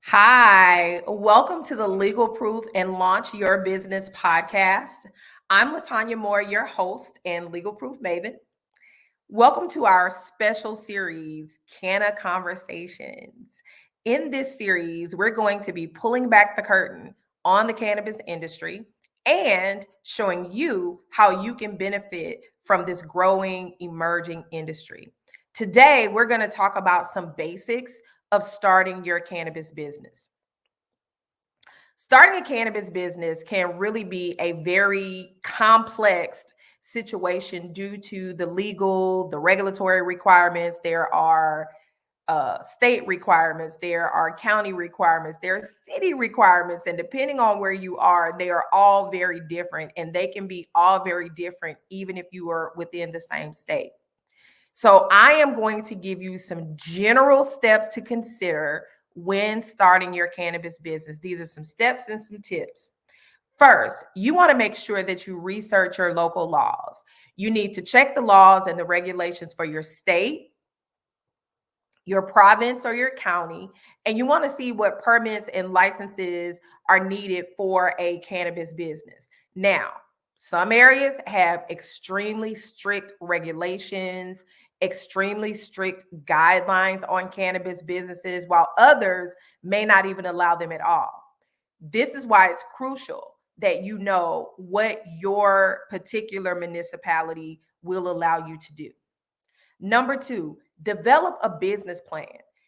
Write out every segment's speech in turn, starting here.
Hi, welcome to the Legalproof and Launch Your Business podcast. I'm LeTonya, your host and Legalproof Maven. Welcome to our special series, CannaConversations. In this series, we're going to be pulling back the curtain on the cannabis industry and showing you how you can benefit from this growing, emerging industry. Today, we're going to talk about some basics of starting your cannabis business. Starting a cannabis business can really be a very complex situation due to the regulatory requirements. There are state requirements, there are county requirements, there are city requirements, and depending on where you are, they are all very different, and they can be all very different even if you are within the same state. So I am going to give you some general steps to consider when starting your cannabis business. These are some steps and some tips. First, you want to make sure that you research your local laws. You need to check the laws and the regulations for your state, your province, or your county, and you want to see what permits and licenses are needed for a cannabis business. Now, some areas have extremely strict regulations, extremely strict guidelines on cannabis businesses, while others may not even allow them at all. This is why it's crucial that you know what your particular municipality will allow you to do. Number two, develop a business plan.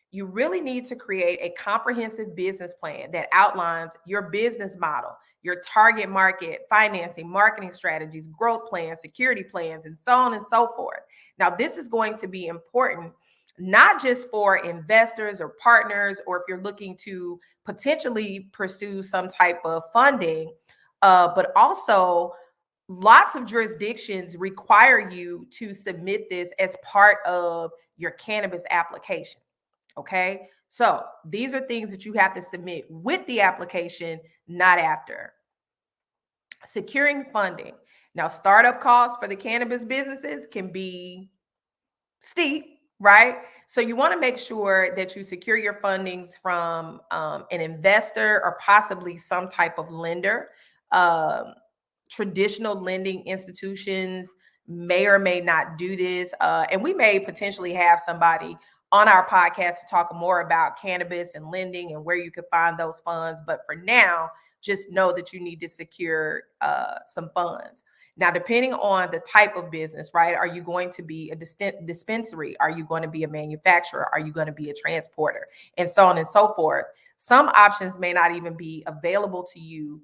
You really need to create a comprehensive business plan that outlines your business model, your target market, financing, marketing strategies, growth plans, security plans, and so on and so forth. Now, this is going to be important, not just for investors or partners, or if you're looking to potentially pursue some type of funding, but also lots of jurisdictions require you to submit this as part of your cannabis application. Okay. So these are things that you have to submit with the application, not after. Securing funding. Now, startup costs for the cannabis businesses can be steep, right? So you want to make sure that you secure your fundings from an investor or possibly some type of lender. Traditional lending institutions may or may not do this. And we may potentially have somebody on our podcast to talk more about cannabis and lending and where you can find those funds. But for now, just know that you need to secure some funds. Now, depending on the type of business, right? Are you going to be a dispensary? Are you going to be a manufacturer? Are you going to be a transporter? And so on and so forth. Some options may not even be available to you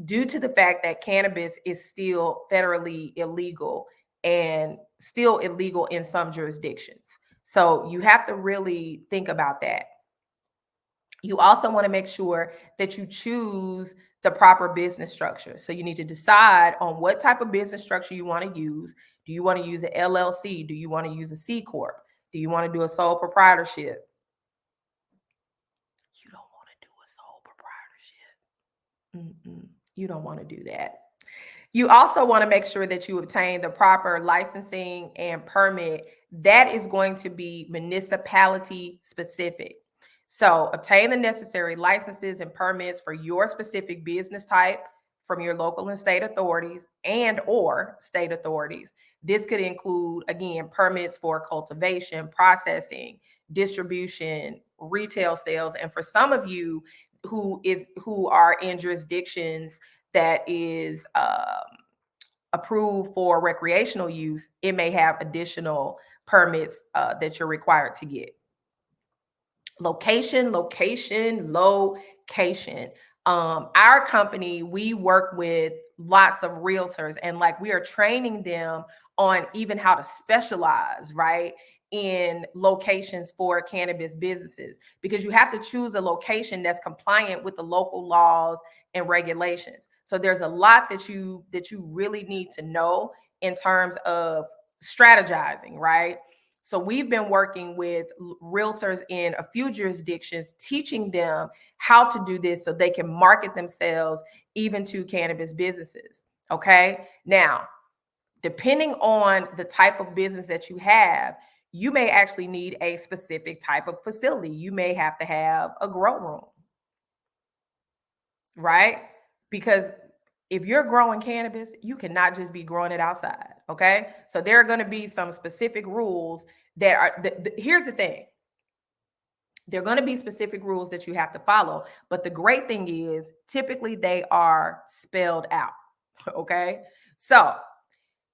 due to the fact that cannabis is still federally illegal and still illegal in some jurisdictions. So you have to really think about that. You also want to make sure that you choose the proper business structure. So you need to decide on what type of business structure you want to use. Do you want to use an LLC? Do you want to use a C Corp? Do you want to do a sole proprietorship? You don't want to do a sole proprietorship. You don't want to do that. You also want to make sure that you obtain the proper licensing and permit that is going to be municipality specific. So obtain the necessary licenses and permits for your specific business type from your local and state authorities and or state authorities. This could include, again, permits for cultivation, processing, distribution, retail sales. And for some of you who are in jurisdictions that is approved for recreational use, it may have additional permits that you're required to get. Location. Our company, we work with lots of realtors, and like we are training them on even how to specialize, right, in locations for cannabis businesses, because you have to choose a location that's compliant with the local laws and regulations. So there's a lot that you really need to know in terms of strategizing, right? So we've been working with realtors in a few jurisdictions, teaching them how to do this so they can market themselves even to cannabis businesses. Okay. Now, depending on the type of business that you have, you may actually need a specific type of facility. You may have to have a grow room. right? Because if you're growing cannabis, you cannot just be growing it outside, okay? So there are going to be some specific rules that are, here's the thing. There are going to be specific rules that you have to follow, but the great thing is typically they are spelled out, okay? So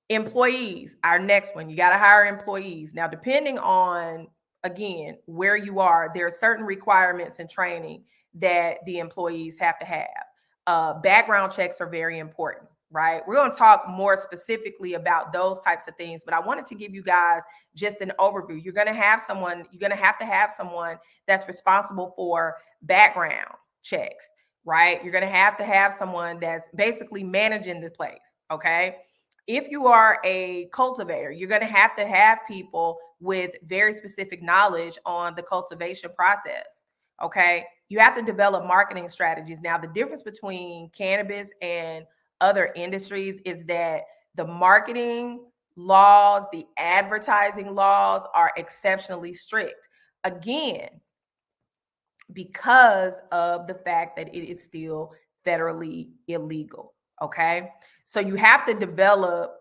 employees, our next one, you got to hire employees. Now, depending on, again, where you are, there are certain requirements and training that the employees have to have. Background checks are very important, right? We're going to talk more specifically about those types of things, but I wanted to give you guys just an overview. You're going to have to have someone that's responsible for background checks, right? You're going to have someone that's basically managing the place, okay? If you are a cultivator, you're going to have people with very specific knowledge on the cultivation process. Okay. You have to develop marketing strategies. Now, the difference between cannabis and other industries is that the marketing laws, the advertising laws are exceptionally strict. Again, because of the fact that it is still federally illegal. Okay. So you have to develop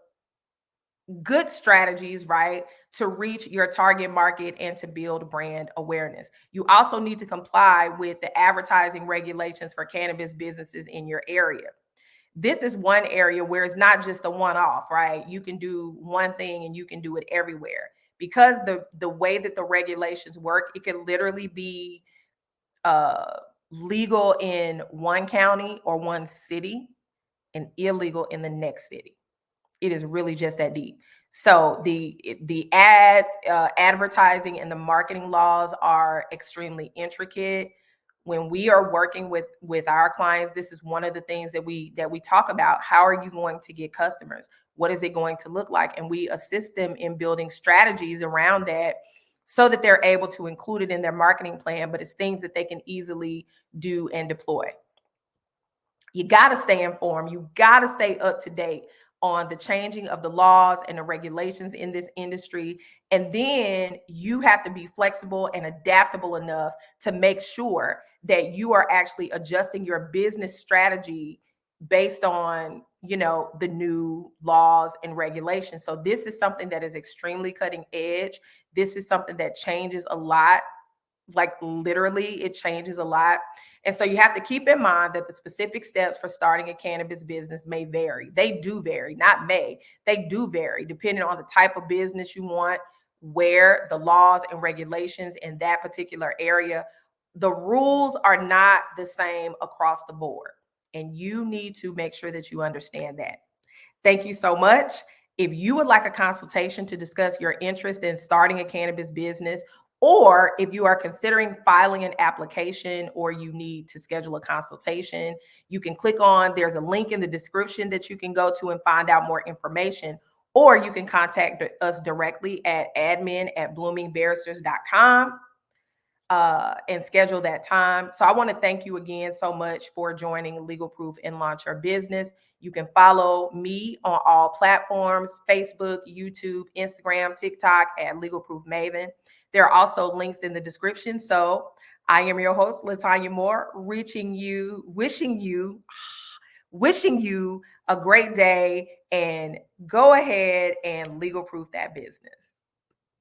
good strategies, right, to reach your target market and to build brand awareness. You also need to comply with the advertising regulations for cannabis businesses in your area. This is one area where it's not just a one-off, right? You can do one thing and you can do it everywhere. Because the way that the regulations work, it can literally be uh, legal in one county or one city and illegal in the next city. It is really just that deep. So the advertising and the marketing laws are extremely intricate. When we are working with our clients, this is one of the things that we talk about. How are you going to get customers? What is it going to look like? And we assist them in building strategies around that so that they're able to include it in their marketing plan, but it's things that they can easily do and deploy. You got to stay informed. You got to stay up to date on the changing of the laws and the regulations in this industry. And then you have to be flexible and adaptable enough to make sure that you are actually adjusting your business strategy based on, the new laws and regulations. So this is something that is extremely cutting edge. This is something that changes a lot. Like literally it changes a lot. And so you have to keep in mind that the specific steps for starting a cannabis business may vary. They do vary, not may. They do vary depending on the type of business you want, where the laws and regulations in that particular area. The rules are not the same across the board. And you need to make sure that you understand that. Thank you so much. If you would like a consultation to discuss your interest in starting a cannabis business, or if you are considering filing an application or you need to schedule a consultation, you can click on, there's a link in the description that you can go to and find out more information, or you can contact us directly at admin@bloomingbarristers.com and schedule that time. So I want to thank you again so much for joining Legalproof and Launch Your Business. You can follow me on all platforms: Facebook, YouTube, Instagram, TikTok at Legalproof Maven. There are also links in the description. So I am your host, LeTonya Moore, wishing you a great day, and go ahead and legal proof that business.